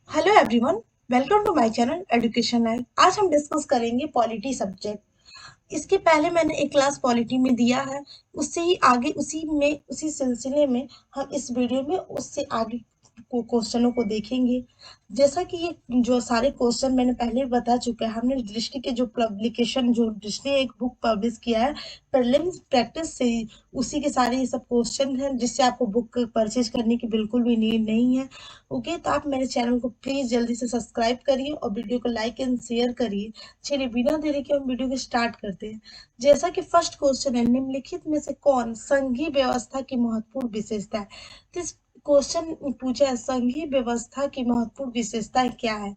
Hello everyone, welcome to my channel education life. आज हम discuss करेंगे पॉलिटी सब्जेक्ट। इसके पहले मैंने एक क्लास पॉलिटी में दिया है। उससे ही आगे उसी सिलसिले में हम इस वीडियो में उससे आगे को क्वेश्चनों को देखेंगे। जैसा कि ये जो सारे क्वेश्चन मैंने पहले ही बता चुका है, हमने दृष्टि के जो दृष्टि एक बुक पब्लिश किया है प्रीलिम्स प्रैक्टिस से ही, उसी के सारे ये सब क्वेश्चन हैं, जिससे आपको बुक परचेज करने की बिल्कुल भी नीड नहीं है। ओके, तो आप मेरे चैनल को प्लीज जल्दी से सब्सक्राइब करिए और वीडियो को लाइक एंड शेयर करिए। चलिए बिना देरी के हम वीडियो को स्टार्ट करते हैं। जैसा कि फर्स्ट क्वेश्चन है, निम्नलिखित में से कौन संघीय व्यवस्था की महत्वपूर्ण विशेषता है। तो इस क्वेश्चन पूछा है संघीय व्यवस्था की महत्वपूर्ण विशेषताएं क्या है।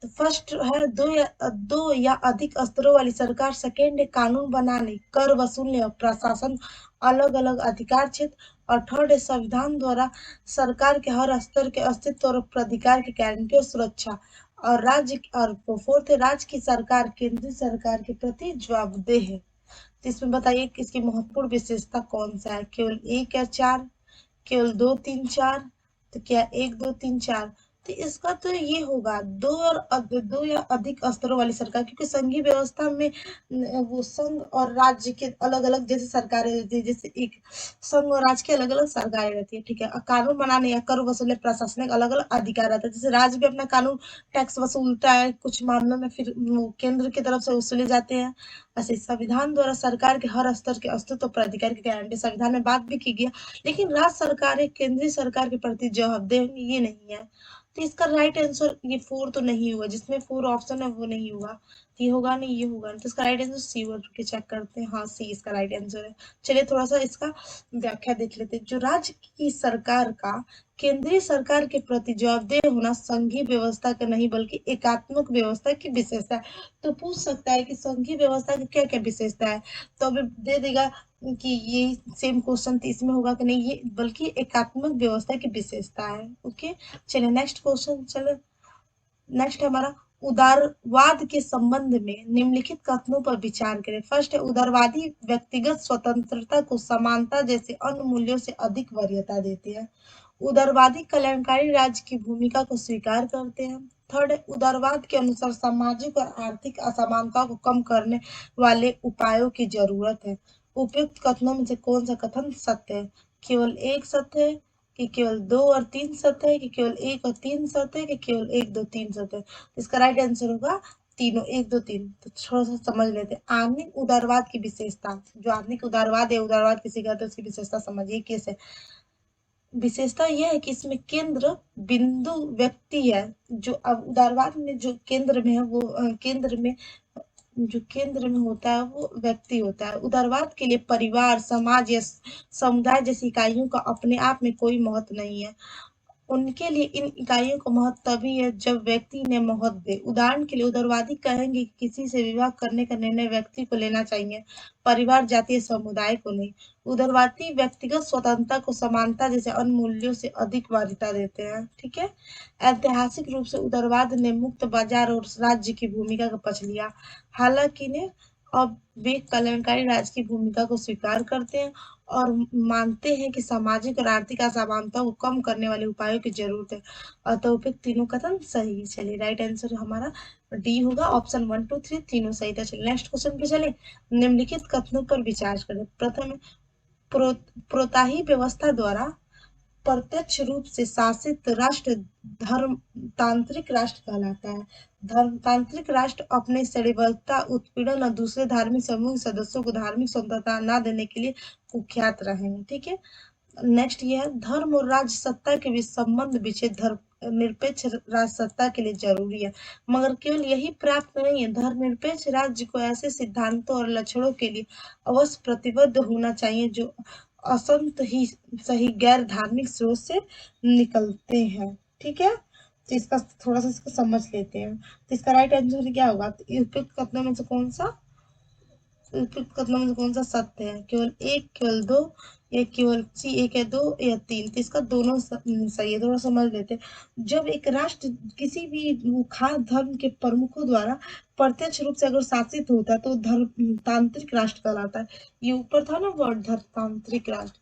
तो फर्स्ट है दो या अधिक स्तरों वाली सरकार। सेकेंड है कानून बनाने, कर वसूलने और प्रशासन अलग अलग अधिकार क्षेत्र। और थर्ड है संविधान द्वारा सरकार के हर स्तर के अस्तित्व और प्राधिकार की गारंटी और सुरक्षा। और फोर्थ है राज्य की सरकार केंद्रीय सरकार के प्रति जवाबदेह है। तो इसमें बताइए कि इसकी महत्वपूर्ण विशेषता कौन सा है, केवल एक या चार, केवल दो तीन चार। तो क्या एक दो तीन चार। तो इसका तो ये होगा दो या अधिक स्तरों वाली सरकार, क्योंकि संघीय व्यवस्था में वो संघ और राज्य के अलग अलग जैसे सरकारें रहती है। जैसे एक संघ और राज्य की अलग अलग सरकारें रहती है, ठीक है। और कानून बनाने या कर वसूलने प्रशासनिक अलग अलग अधिकार रहता है। जैसे राज्य भी अपना कानून टैक्स वसूलता है कुछ मामलों में, फिर वो केंद्र की तरफ से वसूले जाते हैं। ऐसे संविधान द्वारा सरकार के हर स्तर के अस्तित्व पर अधिकार की गारंटी, संविधान में बात भी की गई। लेकिन राज्य सरकारें केंद्रीय सरकार के प्रति जवाबदेह होंगी, ये नहीं है। तो इसका राइट आंसर ये फोर तो नहीं हुआ, जिसमें फोर ऑप्शन है वो नहीं हुआ। तो ये होगा नहीं, ये होगा नहीं। तो इसका राइट आंसर सी वर्ड के चेक करते हैं। हाँ, सी इसका राइट आंसर है। चलिए थोड़ा सा इसका व्याख्या देख लेते हैं। जो राज्य की सरकार का केंद्रीय सरकार के प्रति जवाबदेह होना संघीय व्यवस्था का नहीं बल्कि एकात्मक व्यवस्था की विशेषता है। तो पूछ सकता है कि संघीय व्यवस्था की क्या क्या विशेषता है। तो अभी दे देगा कि ये सेम क्वेश्चन इसमें होगा कि नहीं, ये बल्कि एकात्मक व्यवस्था की विशेषता है। ओके, चलिए नेक्स्ट क्वेश्चन। चलो नेक्स्ट है हमारा उदारवाद के संबंध में निम्नलिखित कथनों पर विचार करें। फर्स्ट है उदारवादी व्यक्तिगत स्वतंत्रता को समानता जैसे अन्य मूल्यों से अधिक वरीयता देते हैं। उदारवादी कल्याणकारी राज्य की भूमिका को स्वीकार करते हैं। थर्ड है उदारवाद के अनुसार सामाजिक और आर्थिक असमानता को कम करने वाले उपायों की जरूरत है। उपयुक्त कथनों में से कौन सा कथन सत्य है। केवल एक सत्य है, कि केवल दो और तीन सत्य है, कि केवल एक और तीन सत्य है, कि केवल एक दो तीन सत्य है। इसका राइट आंसर होगा तीनों, एक दो तीन। तो थोड़ा सा समझ लेते हैं आधुनिक उदारवाद की विशेषता। जो आधुनिक उदारवाद है, उदारवाद किसी कहते हैं, उसकी विशेषता समझिए कैसे। विशेषता यह है कि इसमें केंद्र बिंदु व्यक्ति है। जो अब उदारवाद में जो केंद्र में है वो केंद्र में जो केंद्र में होता है वो व्यक्ति होता है। उदारवाद के लिए परिवार, समाज या समुदाय जैसी इकाइयों का अपने आप में कोई महत्व नहीं है। उनके लिए इन इकाइयों का महत्व तभी है जब व्यक्ति इन्हें महत्व दे। उदाहरण के लिए उदारवादी कहेंगे कि किसी से विवाह करने का निर्णय व्यक्ति को लेना चाहिए, परिवार, जाति या समुदाय को नहीं। उदारवादी व्यक्तिगत स्वतंत्रता को समानता जैसे अन्य मूल्यों से अधिक वरीयता देते हैं, ठीक है। ऐतिहासिक रूप से उदारवाद ने मुक्त बाजार और राज्य की भूमिका का पक्ष लिया, हालांकि ने अब वे कल्याणकारी राज्य की भूमिका को स्वीकार करते हैं और मानते हैं कि सामाजिक और आर्थिक असमानता को कम करने वाले उपायों की जरूरत है। अतः उपयुक्त तीनों कथन सही। चलिए राइट आंसर हमारा डी होगा, ऑप्शन वन टू थ्री तीनों सही था। चलिए नेक्स्ट क्वेश्चन पे चले। निम्नलिखित कथनों पर विचार करें। प्रथम, प्रोताही व्यवस्था द्वारा प्रत्यक्ष रूप से शासित राष्ट्र धर्मतांत्रिक राष्ट्र कहलाता है। धर्मतांत्रिक राष्ट्र अपने श्रेणीबद्धता, उत्पीड़न और दूसरे धार्मिक समूह के सदस्यों को धार्मिक स्वतंत्रता न देने के लिए कुख्यात रहे हैं, ठीक है। नेक्स्ट ये है धर्म और राज्य सत्ता के बीच संबंध विच्छेद धर्मनिरपेक्ष राज्य सत्ता के लिए जरूरी है, मगर केवल यही पर्याप्त नहीं है। धर्मनिरपेक्ष राज्य को ऐसे सिद्धांतों और लक्षणों के लिए अवश्य प्रतिबद्ध होना चाहिए जो असंत ही सही गैर धार्मिक स्रोत से निकलते हैं, ठीक है। तो इसका थोड़ा सा इसको समझ लेते हैं। तो इसका राइट आंसर क्या होगा। तो उपयुक्त कथनों में से कौन सा उपयुक्त कथनों में से कौन सा सत्य है। केवल एक, केवल दो, या केवल सी एक या दो या तीन। तो इसका दोनों सही है। थोड़ा समझ लेते हैं। जब एक राष्ट्र किसी भी खास धर्म के प्रमुखों द्वारा प्रत्यक्ष रूप से अगर शासित होता है तो धर्मतांत्रिक राष्ट्र कहलाता है। ये ऊपर था ना वर्ड धर्मतांत्रिक राष्ट्र,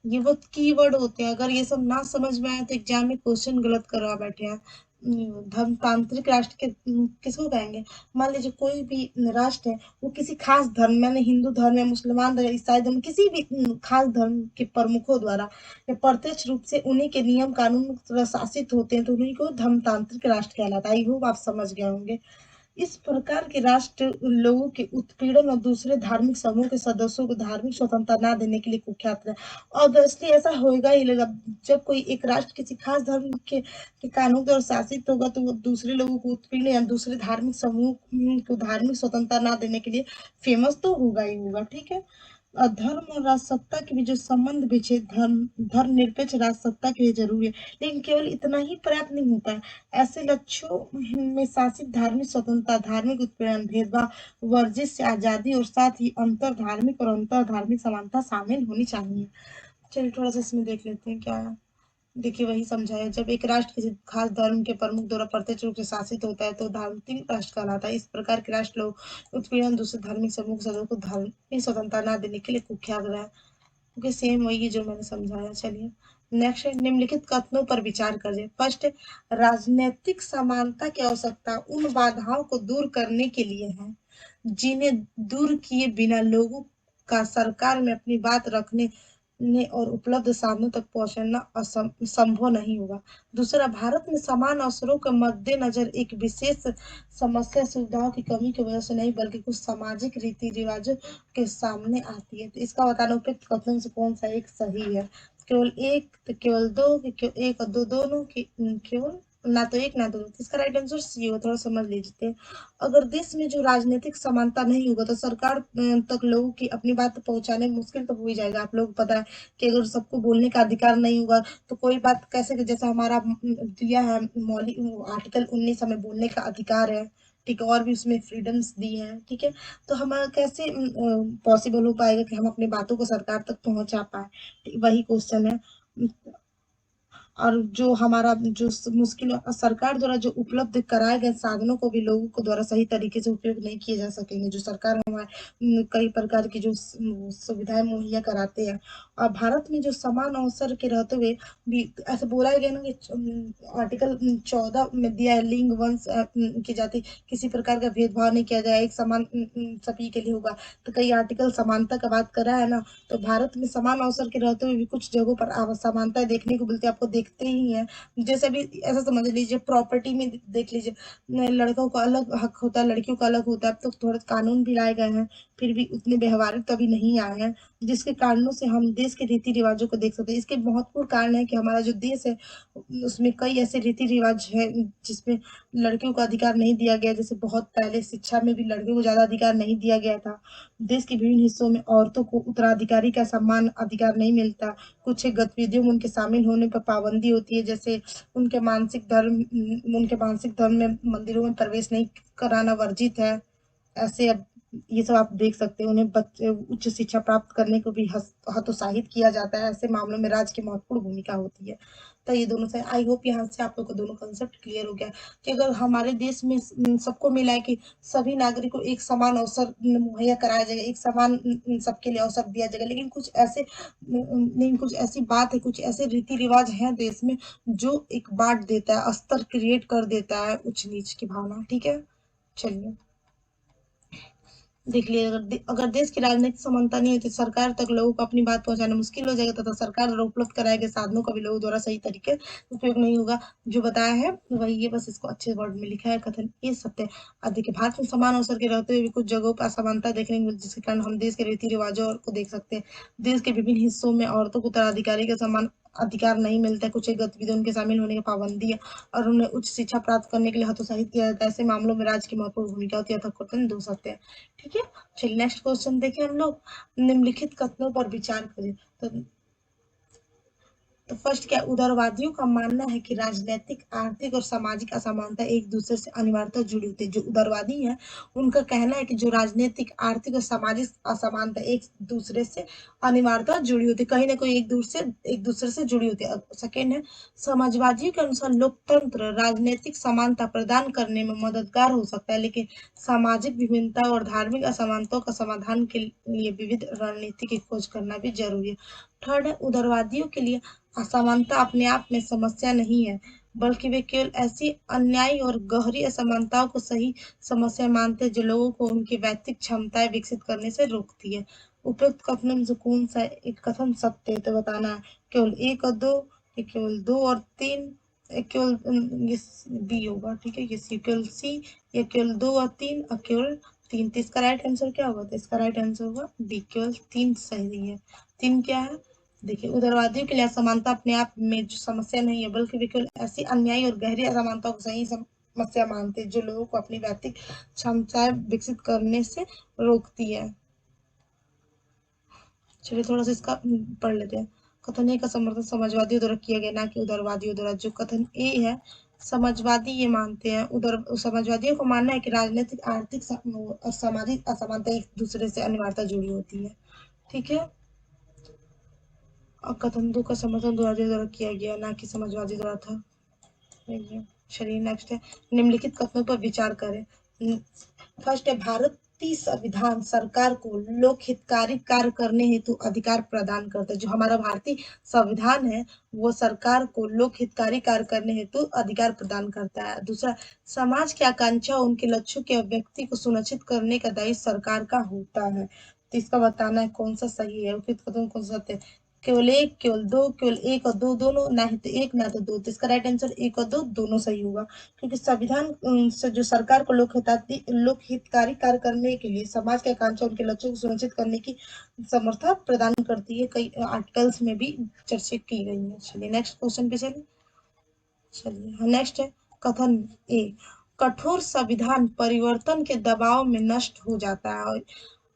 ये बहुत कीवर्ड होते हैं। अगर ये सब ना समझ में आए तो एग्जाम में क्वेश्चन गलत करवा बैठे हैं। धर्मतांत्रिक राष्ट्र के किसको कहेंगे? मान लीजिए कोई भी राष्ट्र है, वो किसी खास धर्म, मैंने हिंदू धर्म या मुसलमान धर्म, ईसाई धर्म, किसी भी खास धर्म के प्रमुखों द्वारा या प्रत्यक्ष रूप से उन्हीं के नियम कानून द्वारा शासित होते हैं, तो उन्हीं को धर्मतांत्रिक राष्ट्र कहलाता है। आई होप आप समझ गए होंगे। इस प्रकार के राष्ट्र लोगों के उत्पीड़न और दूसरे धार्मिक समूह के सदस्यों को धार्मिक स्वतंत्रता न देने के लिए कुख्यात है। ऑब्वियसली ऐसा होएगा ही लगा, जब कोई एक राष्ट्र किसी खास धर्म के कानून द्वारा शासित होगा, तो वो दूसरे लोगों को उत्पीड़न या दूसरे धार्मिक समूह को धार्मिक स्वतंत्रता न देने के लिए फेमस तो होगा ही होगा। ठीक है। धर्म और राजसत्ता के बीच जो संबंध बिछे, धर्मनिरपेक्ष राजसत्ता के लिए जरूरी है, लेकिन केवल इतना ही पर्याप्त नहीं होता है। ऐसे लक्ष्यों में शासित धार्मिक स्वतंत्रता, धार्मिक उत्पीड़न, भेदभाव वर्जिश से आजादी और साथ ही अंतर धार्मिक और अंतर धार्मिक समानता शामिल होनी चाहिए। चलिए थोड़ा सा इसमें देख लेते हैं क्या है। देखिए वही समझाया, जब एक राष्ट्र किसी खास धर्म के प्रमुख द्वारा प्रत्यक्ष रूप से शासित होता है तो धार्मिक राष्ट्र कहलाता है। इस प्रकार के राष्ट्र लोग उत्पीड़न दूसरे धार्मिक समूह के सदस्यों को धार्मिक स्वतंत्रता न देने के लिए कुख्यात रहा है। ओके, सेम वही जो मैंने समझाया। चलिए नेक्स्ट है, निम्नलिखित कथनों पर विचार करिए। फर्स्ट है, राजनीतिक समानता की आवश्यकता उन बाधाओं को दूर करने के लिए है जिन्हें दूर किए बिना लोगों का सरकार में अपनी बात रखने और उपलब्ध साधनों तक पहुंचना संभव नहीं होगा। दूसरा, भारत में समान अवसरों के मद्देनजर एक विशेष समस्या सुविधाओं की कमी की वजह से नहीं, बल्कि कुछ सामाजिक रीति रिवाजों के सामने आती है। तो इसका बताना उपयुक्त कथन से कौन सा एक सही है? केवल एक, तो केवल दो, कि एक और दो, दोनों की केवल ना तो एक ना तो दो। इसका राइट आंसर सी होगा, थोड़ा समझ लीजिए। अगर देश में जो राजनीतिक समानता नहीं होगा तो सरकार तक लोगों की अपनी बात पहुंचाने में मुश्किल तो हो ही जाएगा। आप लोग पता है कि अगर सबको बोलने का अधिकार नहीं होगा तो कोई बात कैसे, जैसा हमारा दिया है मौलिक आर्टिकल 19 हमें बोलने का अधिकार है, ठीक है, और भी उसमें फ्रीडम्स दी हैं, ठीक है, तो हम कैसे पॉसिबल हो पाएगा कि हम अपनी बातों को सरकार तक पहुंचा पाए? वही क्वेश्चन है। और जो हमारा जो मुश्किल सरकार द्वारा जो उपलब्ध कराए गए साधनों को भी लोगों को द्वारा सही तरीके से उपयोग नहीं किए जा सकेंगे, जो सरकार हमारे कई प्रकार की जो सुविधाएं मुहैया कराते हैं। और भारत में जो समान अवसर के रहते हुए भी ऐसे बोला गया ना कि आर्टिकल 14 में दिया है, लिंग वंश की जाति किसी प्रकार का भेदभाव नहीं किया जाए, एक समान सभी के लिए होगा। तो कई आर्टिकल समानता का बात कर रहा है ना, तो भारत में समान अवसर के रहते हुए भी कुछ जगहों पर असमानताएं देखने को मिलती है, आपको देखते ही हैं। जैसे भी ऐसा समझ लीजिए, प्रॉपर्टी में देख लीजिए, लड़कों का अलग हक होता है, लड़कियों का अलग होता है। अब तो थोड़े कानून भी लाए गए हैं, फिर भी उतने व्यवहारिक तो अभी नहीं आए हैं, जिसके कारणों से हम देश के रीति रिवाजों को देख सकते हैं। इसके महत्वपूर्ण कारण है कि हमारा जो देश है उसमें कई ऐसे रीति रिवाज है जिसमें लड़कियों को अधिकार नहीं दिया गया। जैसे बहुत पहले शिक्षा में भी लड़कियों को ज्यादा अधिकार नहीं दिया गया था। देश के विभिन्न हिस्सों में औरतों को उत्तराधिकारी का समान अधिकार नहीं मिलता। कुछ गतिविधियों में उनके शामिल होने पर पाबंदी होती है, जैसे उनके मानसिक धर्म में मंदिरों में प्रवेश नहीं कराना वर्जित है। ऐसे अब ये सब आप देख सकते हैं। उन्हें बच्चे उच्च शिक्षा प्राप्त करने को भी हतोत्साहित किया जाता है। ऐसे मामलों में राज्य की महत्वपूर्ण भूमिका होती है। तो ये दोनों से आई होप यहाँ से आप लोग को दोनों कंसेप्ट क्लियर हो गया कि अगर हमारे देश में सबको मिला है कि सभी नागरिक को एक समान अवसर मुहैया कराया जाएगा, एक समान सबके लिए अवसर दिया जाएगा, लेकिन कुछ ऐसी बात है, कुछ ऐसे रीति रिवाज हैं देश में जो एक बांट देता है, अस्तर क्रिएट कर देता है, उच्च नीच की भावना। ठीक है, चलिए देख लिए, अगर देश की राजनीतिक समानता नहीं होती, सरकार तक लोगों को अपनी बात पहुंचाना मुश्किल हो जाएगा तथा सरकार द्वारा उपलब्ध कराए गए साधनों का भी लोगों द्वारा सही तरीके उपयोग नहीं होगा। जो बताया है वही, ये बस इसको अच्छे वर्ड में लिखा है। कथन ये सत्य है। अब देखिए, भारत में समान अवसर के रहते हुए भी कुछ जगहों पर असमानता देखने को मिलती है, जिसके कारण हम देश के रीति रिवाजों को देख सकते हैं। देश के विभिन्न हिस्सों में औरतों को उत्तराधिकारी का समान अधिकार नहीं मिलता है। कुछ एक गतिविधियों उनके शामिल होने की पाबंदी है और उन्हें उच्च शिक्षा प्राप्त करने के लिए हतोत्साहित किया जाता है। ऐसे मामलों में राज्य की महत्वपूर्ण भूमिका होती है। कथन दो सत्य है। ठीक है, चलिए नेक्स्ट क्वेश्चन देखिए हम लोग। निम्नलिखित कथनों पर विचार करें। तो फर्स्ट क्या, उदारवादियों का मानना है कि राजनीतिक, आर्थिक और सामाजिक असमानता एक दूसरे से अनिवार्यता जुड़ी होती है। जो उदारवादी है उनका कहना है कि जो राजनीतिक, आर्थिक और सामाजिक असमानता एक दूसरे से अनिवार्यता जुड़ी होती है, कहीं ना कोई एक दूसरे से जुड़ी होती है। सेकेंड है, समाजवादियों के अनुसार लोकतंत्र राजनीतिक समानता प्रदान करने में मददगार हो सकता है, लेकिन सामाजिक विभिन्नता और धार्मिक असमानताओं का समाधान के लिए विविध रणनीति की खोज करना भी जरूरी है। थर्ड है, उदारवादियों के लिए असमानता अपने आप में समस्या नहीं है, बल्कि वे केवल ऐसी अन्यायी और गहरी असमानताओं को सही समस्या मानते हैं जो लोगों को उनकी वैयक्तिक क्षमताएं विकसित करने से रोकती है। उपयुक्त कथनों में से कौन सा एक कथन सत्य है, तो बताना है। केवल एक और दो, ये केवल दो और तीन, ये केवल ये बी होगा, ठीक है। ये सी केवल सी, ये केवल दो और तीन, और केवल तीन। तो इसका राइट आंसर क्या होगा? तो इसका राइट आंसर होगा डी, केवल तीन सही है। तीन क्या है? देखिए, उदारवादियों के लिए असमानता अपने आप में जो समस्या नहीं है, बल्कि वे केवल ऐसी अन्यायी और गहरी असमानता को सही समस्या मानते हैं जो लोगों को अपनी वैयक्तिक क्षमताएं विकसित करने से रोकती है। चलिए थोड़ा सा इसका पढ़ लेते हैं। कथन ए का समर्थन समाजवादियों द्वारा किया गया, ना कि उदारवादियों द्वारा। जो कथन ए है, समाजवादी ये मानते हैं, उधर समाजवादियों को मानना है कि राजनीतिक, आर्थिक और सामाजिक असमानता एक दूसरे से अनिवार्यता जुड़ी होती है, ठीक है। और कथन दो का समर्थन उदारवादियों द्वारा किया गया, ना कि समाजवादी द्वारा था। चलिए नेक्स्ट है, निम्नलिखित कथनों पर विचार करें। फर्स्ट है, भारतीय संविधान सरकार को लोक हितकारी कार्य करने हेतु अधिकार प्रदान करता है। जो हमारा भारतीय संविधान है वो सरकार को लोक हितकारी कार्य करने हेतु अधिकार प्रदान करता है। दूसरा, समाज की आकांक्षा उनके लक्ष्यों के अभिव्यक्ति को सुनिश्चित करने का दायित्व सरकार का होता है। तो इसका बताना है कौन सा सही है, उपयुक्त कथन कौन सा सत्य है। केवल एक, केवल दो, केवल एक और दो, दोनों, ना ही तो एक ना तो दो। तो इसका राइट आंसर एक और दो दोनों सही होगा, क्योंकि संविधान से जो सरकार को लोक हितकारी कार्य करने के लिए समाज के आकांक्षा उनके लक्ष्यों को सुनिश्चित करने की समर्था प्रदान करती है। कई आर्टिकल्स में भी चर्चा की गई है। चलिए नेक्स्ट क्वेश्चन पे चलिए। चलिए नेक्स्ट है, कथन ए, कठोर संविधान परिवर्तन के दबाव में नष्ट हो जाता है,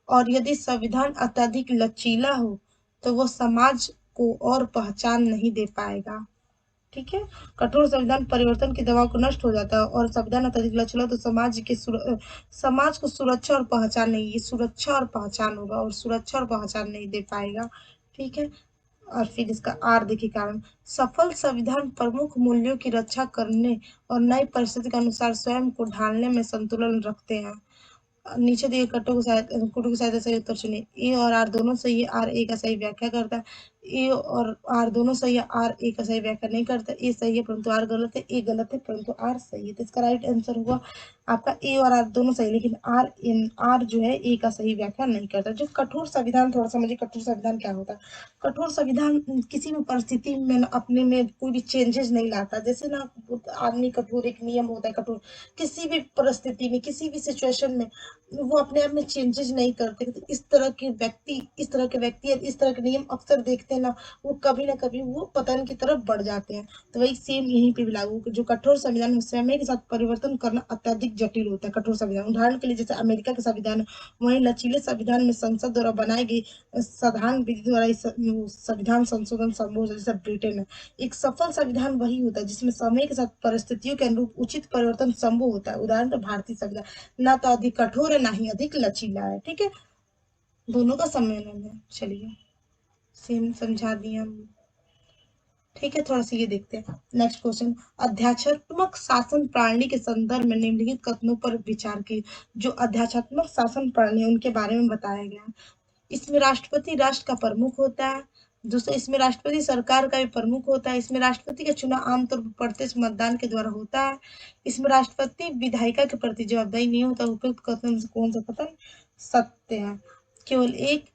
और यदि संविधान अत्यधिक लचीला हो तो वो समाज को और पहचान नहीं दे पाएगा, ठीक है। कठोर संविधान परिवर्तन के दबाव को नष्ट हो जाता है, और संविधान अत्यधिक लचीला तो समाज को सुरक्षा और पहचान नहीं, ये सुरक्षा और पहचान होगा, और सुरक्षा और पहचान नहीं दे पाएगा, ठीक है। और फिर इसका आर देखिए कारण, सफल संविधान प्रमुख मूल्यों की रक्षा करने और नई परिस्थिति के अनुसार स्वयं को ढालने में संतुलन रखते हैं। नीचे दिए कटु की सहायता सही उत्तर चुनिए। ए और आर दोनों सही है, आर ए का सही व्याख्या करता है। ए और आर दोनों सही है, आर ए का सही व्याख्या नहीं करता। ए सही है परंतु आर गलत है, ए गलत है परंतु आर सही है। तो इसका राइट आंसर हुआ आपका ए और आर दोनों सही, लेकिन आर जो है ए का सही व्याख्या नहीं करता। जो कठोर संविधान, थोड़ा समझिए कठोर संविधान क्या होता है। कठोर संविधान किसी भी परिस्थिति में अपने में कोई भी चेंजेस नहीं लाता। जैसे ना आदमी कठोर, एक नियम होता है कठोर, किसी भी परिस्थिति में, किसी भी सिचुएशन में वो अपने आप में चेंजेस नहीं करते। तो इस तरह के व्यक्ति, इस तरह के व्यक्ति और इस तरह के नियम अक्सर देखते हैं ना, वो कभी ना कभी वो पतन की तरफ बढ़ जाते हैं। तो वही सेम यहीं पे भी लागू, जो कठोर संविधान है समय के साथ परिवर्तन करना अत्यधिक जटिल होता है। कठोर संविधान उदाहरण के लिए जैसे अमेरिका का संविधान है, वहीं लचीले संविधान में संसद द्वारा बनाई गई साधारण विधि द्वारा संविधान संशोधन संभव है, जैसे ब्रिटेन है। एक सफल संविधान वही होता है जिसमें समय के साथ परिस्थितियों के अनुरूप उचित परिवर्तन संभव होता है। उदाहरण तो भारतीय संविधान ना तो अधिक कठोर है ना ही अधिक लचीला है, ठीक है। दोनों का सम्मेलन है। चलिए सेम समझा दिए हम, ठीक है। थोड़ा सा ये देखते हैं नेक्स्ट क्वेश्चन, अध्यात्मक शासन प्रणाली के संदर्भ में निम्नलिखित कथनों पर विचार की। जो अध्यात्मक शासन प्रणाली उनके बारे में बताया गया। इसमें राष्ट्रपति राष्ट्र का प्रमुख होता है। दूसरा, इसमें राष्ट्रपति सरकार का भी प्रमुख होता है। इसमें राष्ट्रपति का चुनाव आमतौर पर प्रत्यक्ष मतदान के द्वारा होता है। इसमें राष्ट्रपति विधायिका के प्रति जवाबदेही नहीं होता। उपयुक्त कथन से कौन सा कथन सत्य है? केवल एक,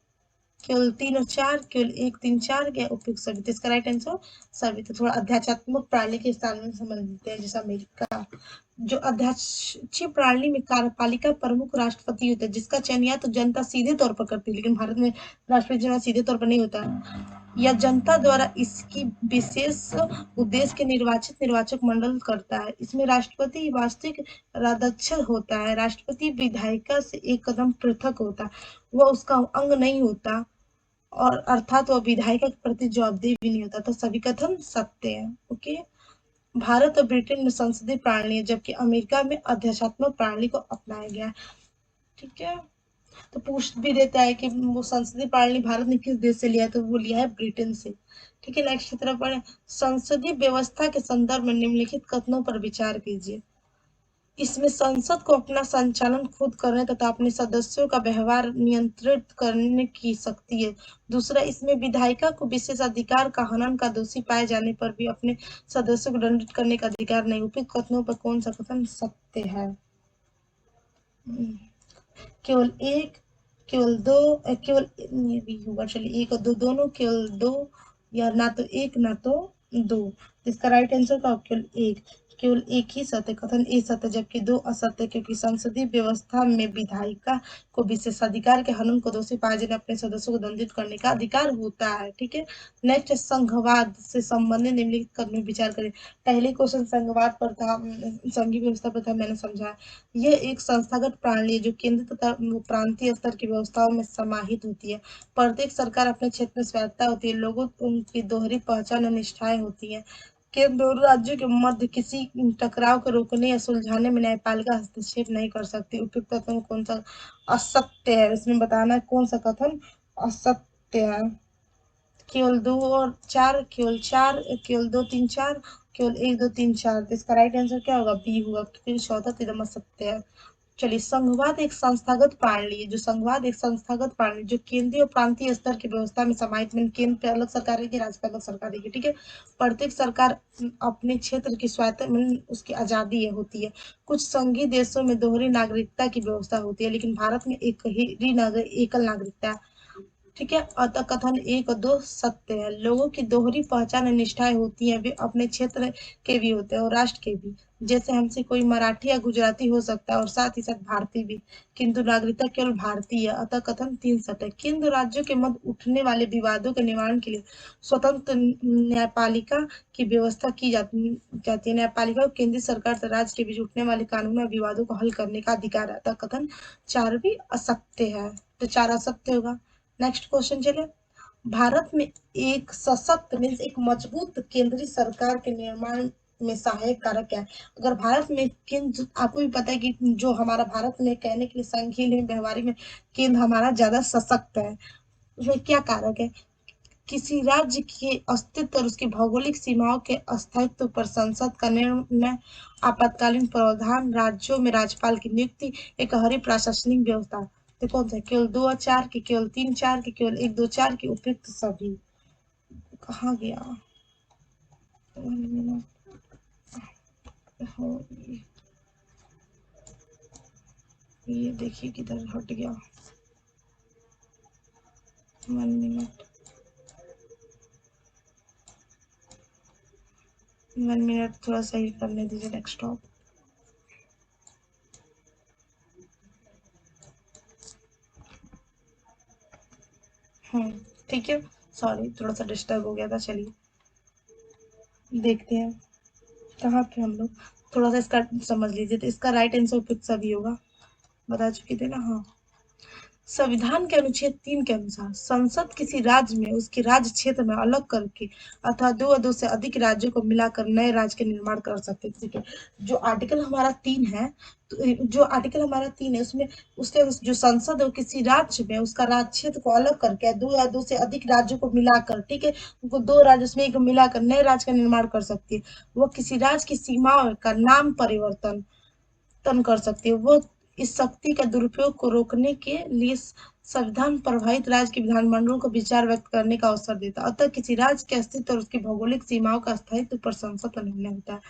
केवल तीन और चार, केवल एक, तीन, चार, क्या उपयुक्त सभी। तो इसका राइट आंसर सभी। तो थोड़ा अध्यात्मक प्रणाली के स्थान में समझते हैं। जैसे अमेरिका, जो अध्यक्षीय प्रणाली में कार्यपालिका प्रमुख राष्ट्रपति होता है, जिसका चयन या तो जनता सीधे तौर पर करती है, लेकिन भारत में राष्ट्रपति चुनाव सीधे तौर पर नहीं होता है, या जनता द्वारा इसकी विशेष उद्देश्य के निर्वाचित निर्वाचक मंडल करता है। इसमें राष्ट्रपति वास्तविक राजाध्यक्ष होता है। राष्ट्रपति विधायिका से एक कदम पृथक होता है, वह उसका अंग नहीं होता, और अर्थात वह विधायिका के प्रति जवाबदेह भी नहीं होता। तो सभी कथन सत्य है, ओके। भारत और ब्रिटेन में संसदीय प्रणाली है, जबकि अमेरिका में अध्यक्षात्मक प्रणाली को अपनाया गया, ठीक है। तो पूछ भी देता है कि वो संसदीय प्रणाली भारत ने किस देश से लिया है, तो वो लिया है ब्रिटेन से, ठीक है। नेक्स्ट की तरफ पढ़े, संसदीय व्यवस्था के संदर्भ में निम्नलिखित कथनों पर विचार कीजिए। इसमें संसद को अपना संचालन खुद करने तथा अपने सदस्यों का व्यवहार नियंत्रित करने की शक्ति है। दूसरा, इसमें विधायिका को विशेष अधिकार का हनन का दोषी पाए जाने पर भी अपने सदस्यों को दंडित करने का अधिकार नहीं। उपयुक्त कथनों पर कौन सा कथन सत्य है? केवल एक, केवल दो, केवल ये भी होगा, चलिए एक और दो दोनों, केवल दो, या ना तो एक ना तो दो। तो इसका राइट आंसर का केवल एक, केवल एक ही सत्य कथन ए सत्य जबकि दो असत्य, क्योंकि संसदीय व्यवस्था में विधायिका को विशेषाधिकार के हनन को दोषी पाए जाने अपने सदस्यों को दंडित करने का अधिकार होता है। ठीक है, नेक्स्ट संघवाद से संबंधित निम्नलिखित कथनों पर विचार करें। पहले क्वेश्चन संघवाद पर था, संघीय व्यवस्था पर था, मैंने समझा। यह एक संस्थागत प्रणाली है जो केंद्र तथा प्रांतीय स्तर की व्यवस्थाओं में समाहित होती है। प्रत्येक सरकार अपने क्षेत्र में स्वायत्तता होती है, लोगों की दोहरी पहचान और निष्ठाएं होती हैं। केंद्र और राज्यों के मध्य किसी टकराव को रोकने या सुलझाने में न्यायपालिका हस्तक्षेप नहीं कर सकती। उपयुक्त कथन कौन सा असत्य है? इसमें बताना है कौन सा कथन असत्य है। केवल दो और चार, केवल चार, केवल दो तीन चार, केवल एक दो तीन चार। तो इसका राइट आंसर क्या होगा? बी होगा, क्योंकि चौथा तो एकदम असत्य है। चलिए, संघवाद एक संस्थागत प्रणाली है। जो संघवाद एक संस्थागत प्रणाली जो केंद्रीय और प्रांतीय स्तर की व्यवस्था में समाहित, में केंद्र पे अलग सरकार रहेगी, राज्य पे अलग सरकार रहेगी। ठीक है, प्रत्येक सरकार अपने क्षेत्र की स्वायत्त उसकी आजादी होती है। कुछ संघीय देशों में दोहरी नागरिकता की व्यवस्था होती है, लेकिन भारत में एक ही एकल नागरिकता है। ठीक है, अतः कथन एक और दो सत्य है। लोगों की दोहरी पहचान और निष्ठाएं होती हैं, वे अपने क्षेत्र के भी होते हैं और राष्ट्र के भी। जैसे हमसे कोई मराठी या गुजराती हो सकता है और साथ ही साथ भारतीय भी, किंतु नागरिकता केवल भारतीय है। अतः कथन तीन सत्य है। केंद्र राज्यों के मध्य उठने वाले विवादों के निवारण के लिए स्वतंत्र न्यायपालिका की व्यवस्था की जाती है। न्यायपालिका को केंद्रीय सरकार तथा राज्य के बीच उठने वाले कानूनी विवादों को हल करने का अधिकार है। अतः कथन चार भी असत्य है, तो चार असत्य होगा। नेक्स्ट क्वेश्चन चले। भारत में एक सशक्त मीन्स एक मजबूत केंद्रीय सरकार के निर्माण में सहायक कारक क्या है? अगर भारत में केंद्र, आपको भी पता है कि जो हमारा भारत में कहने के लिए संघीय व्यवहारिक में केंद्र हमारा ज्यादा सशक्त है, उसमें क्या कारक है? किसी राज्य के अस्तित्व और उसकी भौगोलिक सीमाओं के स्थायित्व पर संसद का निर्णय, आपातकालीन प्रावधान, राज्यों में राज्यपाल की नियुक्ति, एक हरी प्रशासनिक व्यवस्था। तो कौन सा? केवल दो और चार की, केवल तीन चार की, केवल एक दो चार की, उपयुक्त सभी। कहाँ गया? ये देखिए किधर हट गया। 1 मिनट, 1 मिनट, थोड़ा सही करने दीजिए डेस्कटॉप। ठीक है, सॉरी थोड़ा सा डिस्टर्ब हो गया था। चलिए देखते हैं कहाँ पे हम लोग, थोड़ा सा इसका समझ लीजिए। तो इसका राइट आंसर उपयुक्त सभी होगा, बता चुके थे ना। हाँ, संविधान के अनुच्छेद 3 के अनुसार संसद किसी राज्य में उसके राज्य क्षेत्र में अलग करके अथवा दो या दो से अधिक राज्यों को मिलाकर नए राज्य के निर्माण कर सकते हैं। ठीक है, जो आर्टिकल हमारा 3 है, तो जो आर्टिकल हमारा 3 है उसमें उसके जो संसद है किसी राज्य में उसका राज्य क्षेत्र को अलग करके दो या दो से अधिक राज्यों को मिलाकर, ठीक है, उनको दो राज्य उसमें एक मिलाकर नए राज्य का निर्माण कर सकती है। वो किसी राज्य की सीमाओं का नाम परिवर्तन कर सकती है। वो इस शक्ति का दुरुपयोग को रोकने के लिए संविधान प्रभावित राज्य के विधानमंडलों को विचार व्यक्त करने का अवसर देता है। अतः किसी राज्य के अस्तित्व और उसकी भौगोलिक सीमाओं का स्थायित्व पर संसद का निर्णय होता है।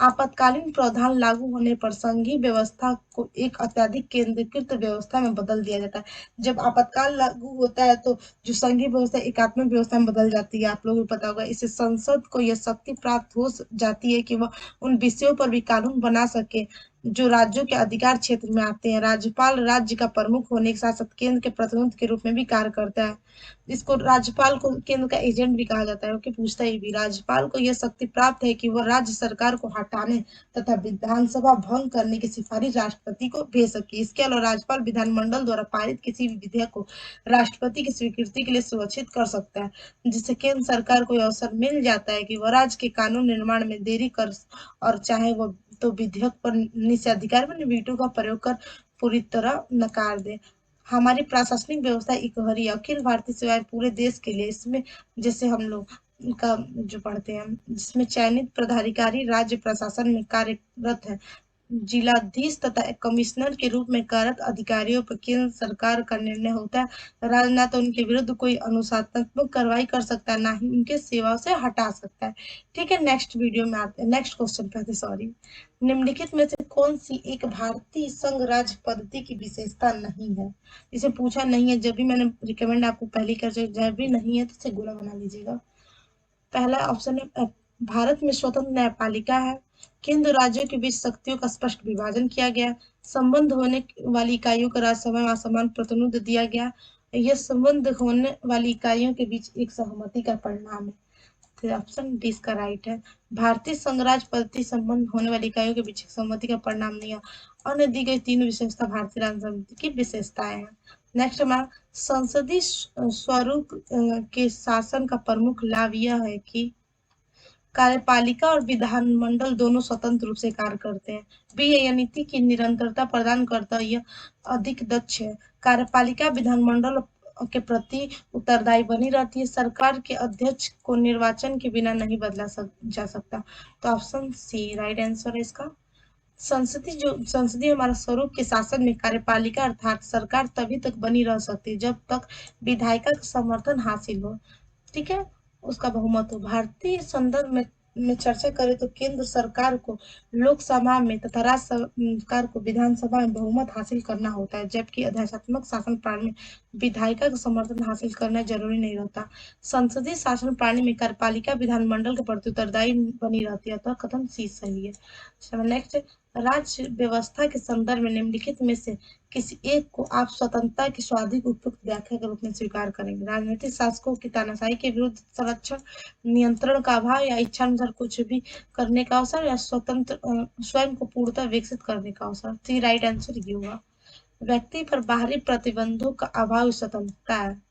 आपातकालीन प्रावधान लागू होने पर संघीय व्यवस्था को एक अत्यधिक केंद्रीकृत व्यवस्था में बदल दिया जाता है। जब आपातकाल लागू होता है तो जो संघीय व्यवस्था एकात्मक व्यवस्था में बदल जाती है। आप लोगों को पता होगा, इससे संसद को यह शक्ति प्राप्त हो जाती है कि वह उन विषयों पर भी कानून बना सके जो राज्यों के अधिकार क्षेत्र में आते हैं। राज्यपाल राज्य का प्रमुख होने के साथ साथ केंद्र के प्रतिनिधि के रूप में भी कार्य करता है। इसको राज्यपाल को केंद्र का एजेंट भी कहा जाता है, क्योंकि पूछता ही भी। राज्यपाल को यह शक्ति प्राप्त है कि वह राज्य सरकार को हटाने तथा विधानसभा भंग करने की सिफारिश राष्ट्रपति को भेज सके। इसके अलावा राज्यपाल विधानमंडल द्वारा पारित किसी भी विधेयक को राष्ट्रपति की स्वीकृति के लिए सुरक्षित कर सकता है, जिससे केंद्र सरकार को अवसर मिल जाता है कि वह राज्य के कानून निर्माण में देरी कर और चाहे वह तो विधेयक पर निषेधाधिकार में वीटो का प्रयोग कर पूरी तरह नकार दे। हमारी प्रशासनिक व्यवस्था इकहरी अखिल भारतीय सेवाएं पूरे देश के लिए। इसमें जैसे हम लोग का जो पढ़ते हैं, जिसमें चयनित पदाधिकारी राज्य प्रशासन में कार्यरत है। जिलाधीश तथा कमिश्नर के रूप में कार्यरत अधिकारियों पर केंद्र सरकार का निर्णय होता है। राज्य ना तो उनके विरुद्ध कोई अनुशासनात्मक कार्रवाई कर सकता है, ना ही उनके सेवा से हटा सकता है। ठीक है, नेक्स्ट वीडियो में आते हैं, नेक्स्ट क्वेश्चन पे आते हैं, सॉरी। निम्नलिखित में से कौन सी एक भारतीय संघ राज्य पद्धति की विशेषता नहीं है? इसे पूछा नहीं है, जब भी मैंने रिकमेंड आपको पहले कर, जब भी नहीं है तो इसे गोला बना लीजिएगा। पहला ऑप्शन है भारत में स्वतंत्र न्यायपालिका है। केंद्र राज्यों के बीच शक्तियों का स्पष्ट विभाजन किया गया। संबंध होने वाली इकाइयों को राज्यसभा में असमान प्रतिनिधित्व दिया गया। यह संबंध होने वाली इकाइयों के बीच एक सहमति का परिणाम है। तो ऑप्शन डी इसका राइट है। भारतीय संघराज्य पद्धति संबंध होने वाली इकाइयों के बीच एक सहमति का परिणाम नहीं है। अन्य दी गई तीन विशेषता भारतीय राज्य समिति की विशेषताएं हैं। नेक्स्ट हमारा संसदीय स्वरूप के शासन का प्रमुख लाभ यह है कि कार्यपालिका और विधानमंडल दोनों स्वतंत्र रूप से कार्य करते हैं। बी यह नीति की निरंतरता प्रदान करता है, यह अधिक दक्ष है। कार्यपालिका विधानमंडल के प्रति उत्तरदायी बनी रहती है। सरकार के अध्यक्ष को निर्वाचन के बिना नहीं बदला जा सकता। तो ऑप्शन सी राइट आंसर है इसका। संसदीय हमारा स्वरूप के शासन में कार्यपालिका अर्थात सरकार तभी तक बनी रह सकती है जब तक विधायिका का समर्थन हासिल हो। ठीक है, उसका बहुमत हो। भारतीय संदर्भ में चर्चा करें तो केंद्र सरकार को लोकसभा में तथा राज्य सरकार को विधानसभा में बहुमत हासिल करना होता है, जबकि आदेशात्मक शासन प्रणाली में विधायिका का समर्थन हासिल करना जरूरी नहीं होता। संसदीय शासन प्रणाली में कार्यपालिका विधानमंडल के प्रति उत्तरदायी बनी रहती है, तो कथन सी सही है। नेक्स्ट, राज्य व्यवस्था के संदर्भ में निम्नलिखित में से किसी एक को आप स्वतंत्रता की स्वाधिक उपयुक्त व्याख्या के रूप में स्वीकार करेंगे? राजनीतिक शासकों की तानाशाही के विरुद्ध संरक्षण, नियंत्रण का अभाव, या इच्छानुसार कुछ भी करने का अवसर, या स्वतंत्र स्वयं को पूर्णतः विकसित करने का अवसर। तो राइट आंसर ये होगा। व्यक्ति पर बाहरी प्रतिबंधों का अभाव स्वतंत्रता है।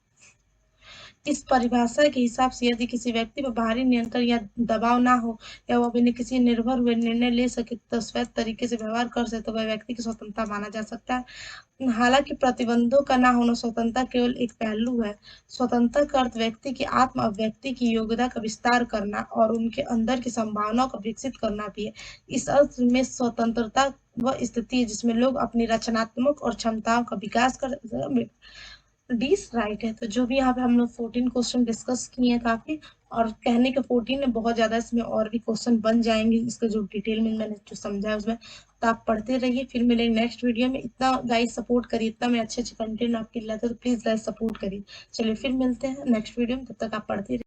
इस परिभाषा के हिसाब से यदि किसी व्यक्ति पर बाहरी नियंत्रण या दबाव ना हो, या वह बिना किसी निर्भर हुए निर्णय ले सके तथा स्वैत तरीके से व्यवहार कर सके, तो वह व्यक्ति की स्वतंत्रता माना जा सकता है। हालांकि प्रतिबंधों का ना होना स्वतंत्रता केवल एक पहलू है। स्वतंत्रता का अर्थ व्यक्ति की आत्म अभिव्यक्ति की योग्यता का विस्तार करना और उनके अंदर की संभावनाओं को विकसित करना भी है। इस अर्थ में स्वतंत्रता वह स्थिति है जिसमें लोग अपनी रचनात्मक और क्षमताओं का विकास कर। डी राइट है। तो जो भी यहाँ पे हम लोग 14 क्वेश्चन डिस्कस किए हैं काफी, और कहने के 14 है, बहुत ज्यादा इसमें और भी क्वेश्चन बन जाएंगे, इसका जो डिटेल में मैंने जो समझा है उसमें। तो आप पढ़ते रहिए, फिर मिलेंगे नेक्स्ट वीडियो में। इतना गाइस सपोर्ट करिए, इतना मैं अच्छे अच्छे कंटेंट आपके लिए लाते, तो प्लीज गाइस सपोर्ट करिए। चलिए फिर मिलते हैं नेक्स्ट वीडियो में, तब तक आप पढ़ते रहिए।